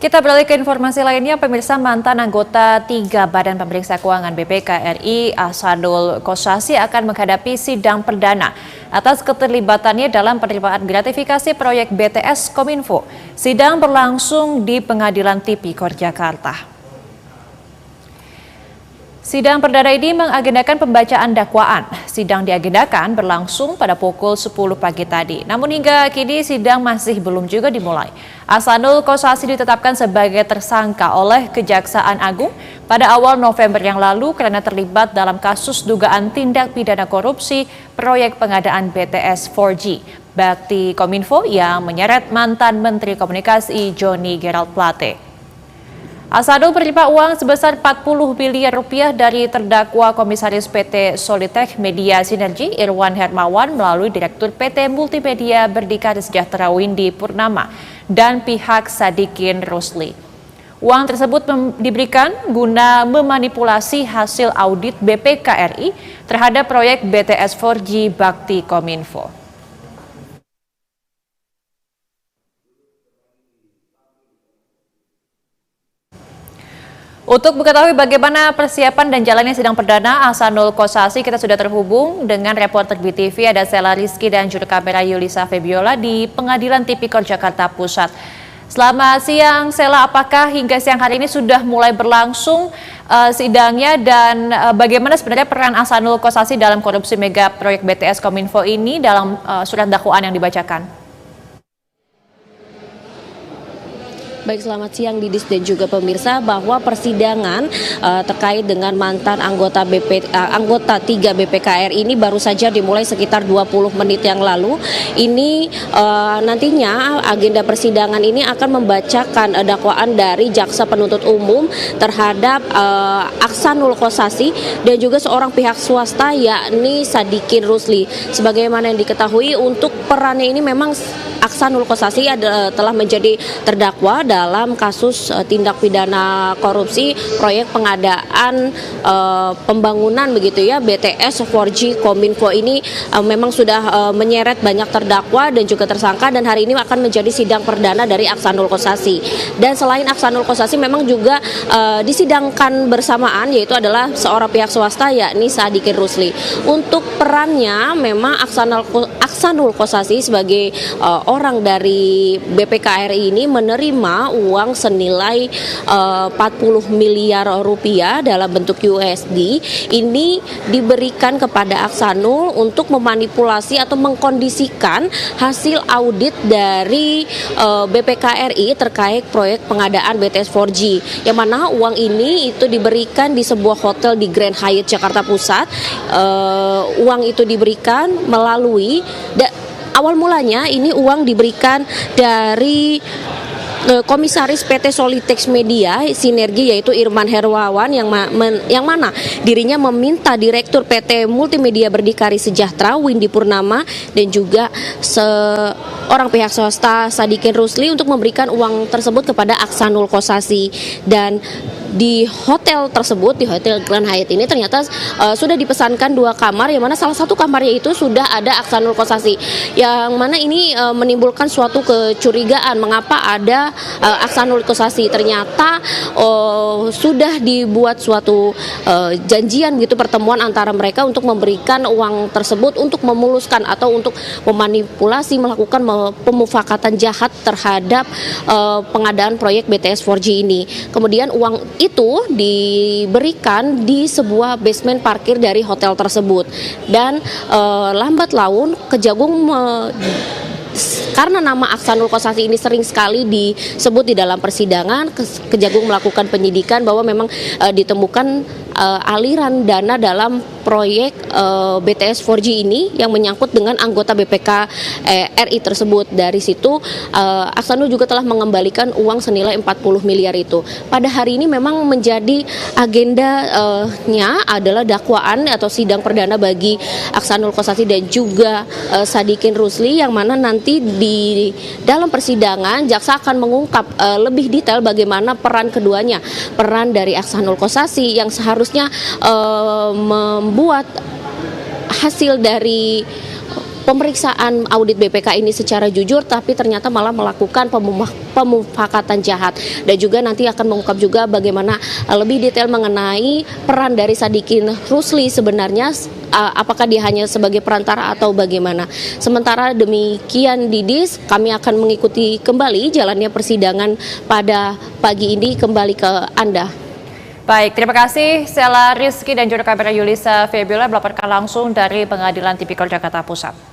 Kita beralih ke informasi lainnya, pemirsa. Mantan anggota 3 Badan Pemeriksa Keuangan BPK RI, Ahsanul Kossasi akan menghadapi sidang perdana atas keterlibatannya dalam penerimaan gratifikasi proyek BTS Kominfo. Sidang berlangsung di Pengadilan Tipikor Jakarta. Sidang perdana ini mengagendakan pembacaan dakwaan. Sidang diagendakan berlangsung pada pukul 10 pagi tadi. Namun hingga kini sidang masih belum juga dimulai. Ahsanul Kossasi ditetapkan sebagai tersangka oleh Kejaksaan Agung pada awal November yang lalu karena terlibat dalam kasus dugaan tindak pidana korupsi proyek pengadaan BTS 4G Bakti Kominfo yang menyeret mantan Menteri Komunikasi Johnny Gerald Plate. Ahsanul menerima uang sebesar 40 miliar rupiah dari terdakwa Komisaris PT Solitech Media Sinergi Irwan Hermawan melalui Direktur PT Multimedia Berdikari Sejahtera Windy Purnama dan pihak Sadikin Rusli. Uang tersebut diberikan guna memanipulasi hasil audit BPK RI terhadap proyek BTS 4G Bakti Kominfo. Untuk mengetahui bagaimana persiapan dan jalannya sidang perdana Ahsanul Kossasi, kita sudah terhubung dengan reporter BTV, ada Sela Rizky dan juru kamera Yulisa Febiola di Pengadilan Tipikor Jakarta Pusat. Selamat siang Sela, apakah hingga siang hari ini sudah mulai berlangsung sidangnya dan bagaimana sebenarnya peran Ahsanul Kossasi dalam korupsi mega proyek BTS Kominfo ini dalam surat dakwaan yang dibacakan? Baik, selamat siang Didis dan juga pemirsa, bahwa persidangan terkait dengan mantan anggota 3 BPK RI ini baru saja dimulai sekitar 20 menit yang lalu. Ini nantinya agenda persidangan ini akan membacakan dakwaan dari jaksa penuntut umum terhadap Ahsanul Kossasi dan juga seorang pihak swasta yakni Sadikin Rusli. Sebagaimana yang diketahui, untuk perannya ini memang Ahsanul Kossasi telah menjadi terdakwa dalam kasus tindak pidana korupsi proyek pengadaan pembangunan begitu ya BTS 4G Kominfo ini memang sudah menyeret banyak terdakwa dan juga tersangka, dan hari ini akan menjadi sidang perdana dari Ahsanul Kossasi. Dan selain Ahsanul Kossasi memang juga disidangkan bersamaan yaitu adalah seorang pihak swasta yakni Sadikin Rusli. Untuk perannya memang Ahsanul Kossasi sebagai orang dari BPK RI ini menerima uang senilai 40 miliar rupiah dalam bentuk USD. Ini diberikan kepada Ahsanul untuk memanipulasi atau mengkondisikan hasil audit dari BPK RI terkait proyek pengadaan BTS 4G, yang mana uang ini itu diberikan di sebuah hotel di Grand Hyatt Jakarta Pusat. Uang itu diberikan melalui awal mulanya ini uang diberikan dari Komisaris PT Solitech Media Sinergi yaitu Irwan Hermawan yang mana dirinya meminta Direktur PT Multimedia Berdikari Sejahtera Windy Purnama dan juga seorang pihak swasta Sadikin Rusli untuk memberikan uang tersebut kepada Ahsanul Kossasi. Dan di hotel tersebut, di Hotel Grand Hyatt ini ternyata sudah dipesankan 2 kamar, yang mana salah satu kamarnya itu sudah ada Ahsanul Kossasi, yang mana ini menimbulkan suatu kecurigaan mengapa ada Ahsanul Kossasi. Ternyata sudah dibuat suatu janjian gitu, pertemuan antara mereka untuk memberikan uang tersebut untuk memuluskan atau untuk memanipulasi, melakukan pemufakatan jahat terhadap pengadaan proyek BTS 4G ini. Kemudian uang itu diberikan di sebuah basement parkir dari hotel tersebut, dan lambat laun Kejagung karena nama Ahsanul Kossasi ini sering sekali disebut di dalam persidangan, Kejagung melakukan penyidikan bahwa memang ditemukan aliran dana dalam proyek BTS 4G ini yang menyangkut dengan anggota BPK RI tersebut. Dari situ Ahsanul juga telah mengembalikan uang senilai 40 miliar itu. Pada hari ini memang menjadi agendanya adalah dakwaan atau sidang perdana bagi Ahsanul Kossasi dan juga Sadikin Rusli, yang mana nanti di dalam persidangan jaksa akan mengungkap lebih detail bagaimana peran keduanya, peran dari Ahsanul Kossasi yang seharusnya membuat hasil dari pemeriksaan audit BPK ini secara jujur, tapi ternyata malah melakukan pemufakatan jahat. Dan juga nanti akan mengungkap juga bagaimana lebih detail mengenai peran dari Sadikin Rusli sebenarnya, apakah dia hanya sebagai perantara atau bagaimana. Sementara demikian Didis, kami akan mengikuti kembali jalannya persidangan pada pagi ini kembali ke Anda. Baik, terima kasih Sela Rizky dan juga kamera Yulisa Febiola melaporkan langsung dari Pengadilan Tipikor Jakarta Pusat.